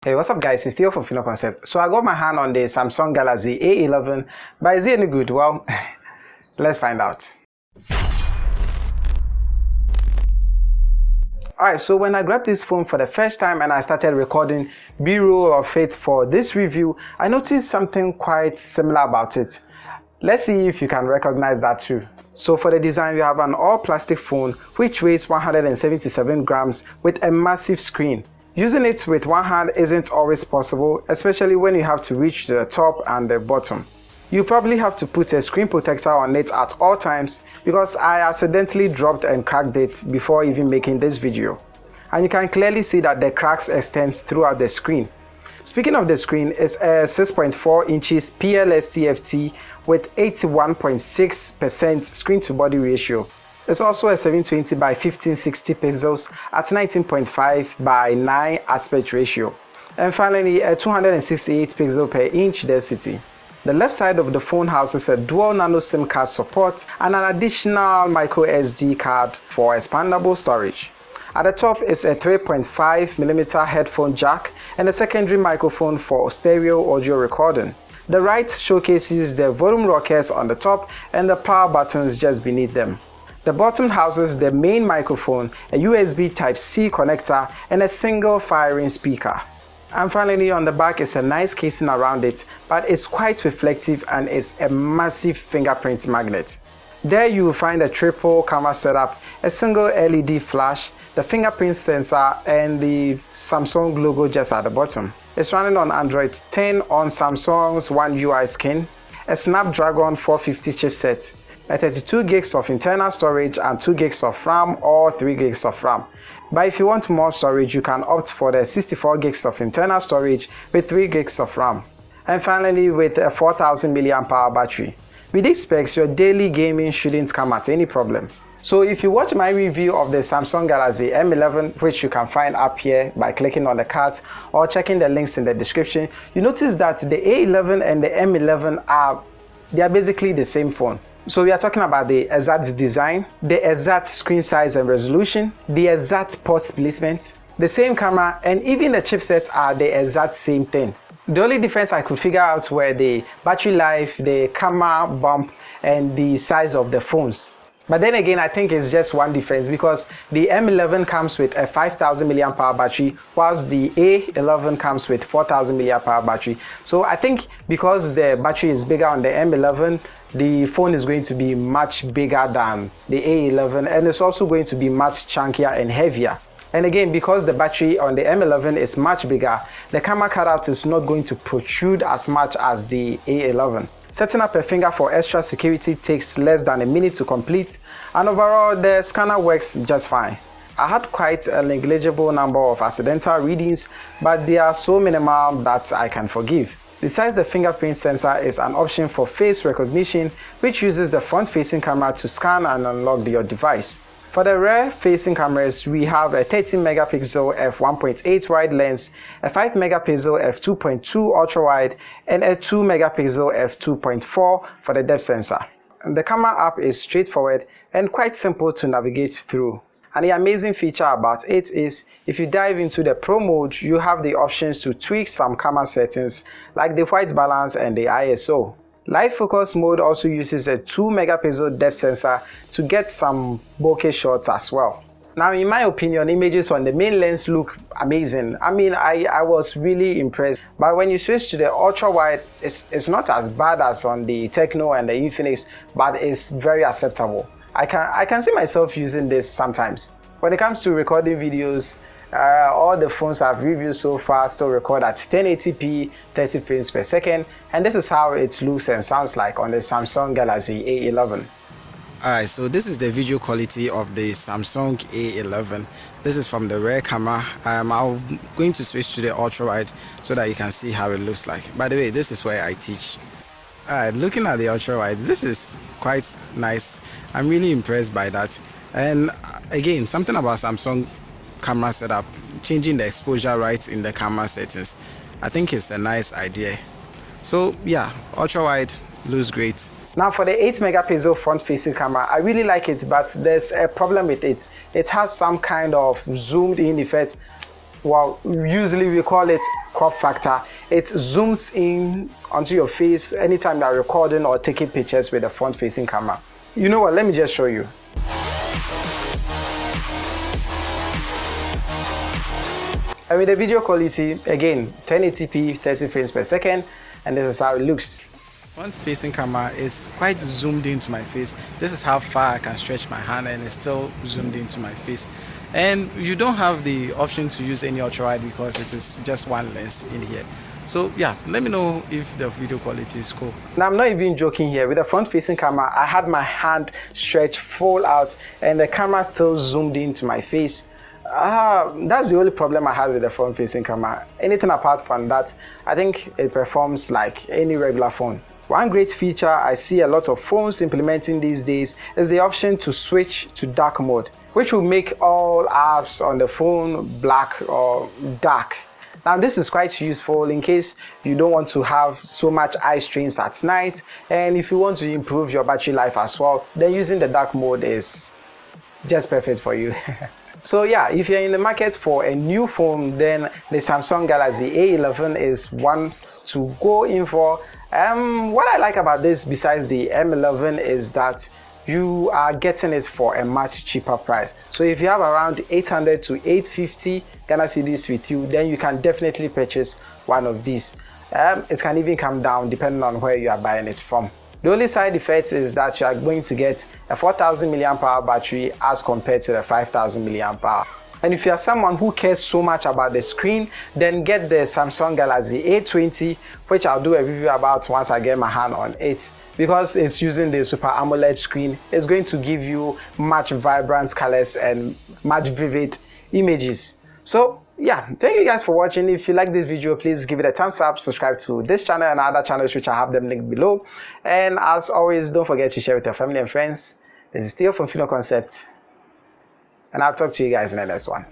Hey, what's up guys, it's Theo from Fino Concept. So I got my hand on the Samsung Galaxy A11, but is it any good? Well, let's find out. Alright, so when I grabbed this phone for the first time and I started recording B-roll of it for this review, I noticed something quite similar about it. Let's see if you can recognize that too. So for the design, we have an all-plastic phone which weighs 177 grams with a massive screen. Using it with one hand isn't always possible, especially when you have to reach the top and the bottom. You probably have to put a screen protector on it at all times because I accidentally dropped and cracked it before even making this video. And you can clearly see that the cracks extend throughout the screen. Speaking of the screen, it's a 6.4 inches PLS TFT with 81.6% screen to body ratio. It's also a 720 by 1560 pixels at 19.5 by 9 aspect ratio. And finally, a 268 pixel per inch density. The left side of the phone houses a dual nano SIM card support and an additional micro SD card for expandable storage. At the top is a 3.5mm headphone jack and a secondary microphone for stereo audio recording. The right showcases the volume rockers on the top and the power buttons just beneath them. The bottom houses the main microphone, a USB Type-C connector, and a single firing speaker. And finally, on the back is a nice casing around it, but it's quite reflective and is a massive fingerprint magnet. There you will find a triple camera setup, a single LED flash, the fingerprint sensor, and the Samsung logo just at the bottom. It's running on Android 10 on Samsung's One UI skin, a Snapdragon 450 chipset, a 32 gigs of internal storage and 2 gigs of RAM or 3 gigs of RAM. But if you want more storage, you can opt for the 64 gigs of internal storage with 3 gigs of RAM. And finally, with a 4000 mAh battery. With these specs, your daily gaming shouldn't come at any problem. So if you watch my review of the Samsung Galaxy M11, which you can find up here by clicking on the card or checking the links in the description, you notice that the A11 and the M11 they are basically the same phone. So we are talking about the exact design, the exact screen size and resolution, the exact port placement, the same camera, and even the chipsets are the exact same thing. The only difference I could figure out were the battery life, the camera bump, and the size of the phones. But then again, I think it's just one difference because the M11 comes with a 5000 mAh battery whilst the A11 comes with 4000 mAh battery. So I think because the battery is bigger on the M11, the phone is going to be much bigger than the A11 and it's also going to be much chunkier and heavier. And again, because the battery on the M11 is much bigger, the camera cutout is not going to protrude as much as the A11. Setting up a finger for extra security takes less than a minute to complete, and overall the scanner works just fine. I had quite a negligible number of accidental readings, but they are so minimal that I can forgive. Besides, the fingerprint sensor is an option for face recognition, which uses the front-facing camera to scan and unlock your device. For the rear-facing cameras, we have a 13-megapixel f1.8 wide lens, a 5-megapixel f2.2 ultra-wide, and a 2-megapixel f2.4 for the depth sensor. And the camera app is straightforward and quite simple to navigate through. And the amazing feature about it is, if you dive into the Pro mode, you have the options to tweak some camera settings like the white balance and the ISO. Live focus mode also uses a 2-megapixel depth sensor to get some bokeh shots as well. Now, in my opinion, images on the main lens look amazing. I mean, I was really impressed. But when you switch to the ultra wide, it's not as bad as on the Tecno and the Infinix, but it's very acceptable. I can see myself using this sometimes. When it comes to recording videos, all the phones I've reviewed so far still record at 1080p 30 frames per second, and this is how it looks and sounds like on the Samsung Galaxy A11. Alright, so this is the video quality of the Samsung A11. This is from the rear camera. I'm going to switch to the ultra wide so that you can see how it looks like. By the way, this is where I teach. Alright, looking at the ultra wide, this is quite nice. I'm really impressed by that. And again, something about Samsung camera setup, changing the exposure right in the camera settings, I think it's a nice idea. So yeah, ultra wide looks great. Now for the 8-megapixel front-facing camera, I really like it, but there's a problem with it. It has some kind of zoomed in effect. Well, usually we call it crop factor, it zooms in onto your face anytime you are recording or taking pictures with the front facing camera. You know what, let me just show you. And with the video quality, again, 1080p, 30 frames per second, and this is how it looks. Front facing camera is quite zoomed into my face. This is how far I can stretch my hand and it's still zoomed into my face. And you don't have the option to use any ultra wide because it is just one lens in here. So yeah, let me know if the video quality is cool. Now I'm not even joking here. With the front facing camera, I had my hand stretched full out and the camera still zoomed into my face. That's the only problem I had with the front facing camera. Anything apart from that, I think it performs like any regular phone. One great feature I see a lot of phones implementing these days is the option to switch to dark mode, which will make all apps on the phone black or dark. Now this is quite useful in case you don't want to have so much eye strains at night, and if you want to improve your battery life as well, then using the dark mode is just perfect for you. So yeah, if you're in the market for a new phone, then the Samsung Galaxy A11 is one to go in for. What I like about this besides the M11 is that you are getting it for a much cheaper price. So if you have around 800 to 850 Ghana cedis with you, then you can definitely purchase one of these. It can even come down depending on where you are buying it from. The only side effect is that you are going to get a 4000 mAh battery as compared to the 5000 mAh. And if you are someone who cares so much about the screen, then get the Samsung Galaxy A20, which I'll do a review about once I get my hand on it. Because it's using the Super AMOLED screen, it's going to give you much vibrant colors and much vivid images. So yeah, thank you guys for watching. If you like this video, please give it a thumbs up, subscribe to this channel and other channels which I have them linked below. And as always, don't forget to share with your family and friends. This is Theo from Phino Concept, and I'll talk to you guys in the next one.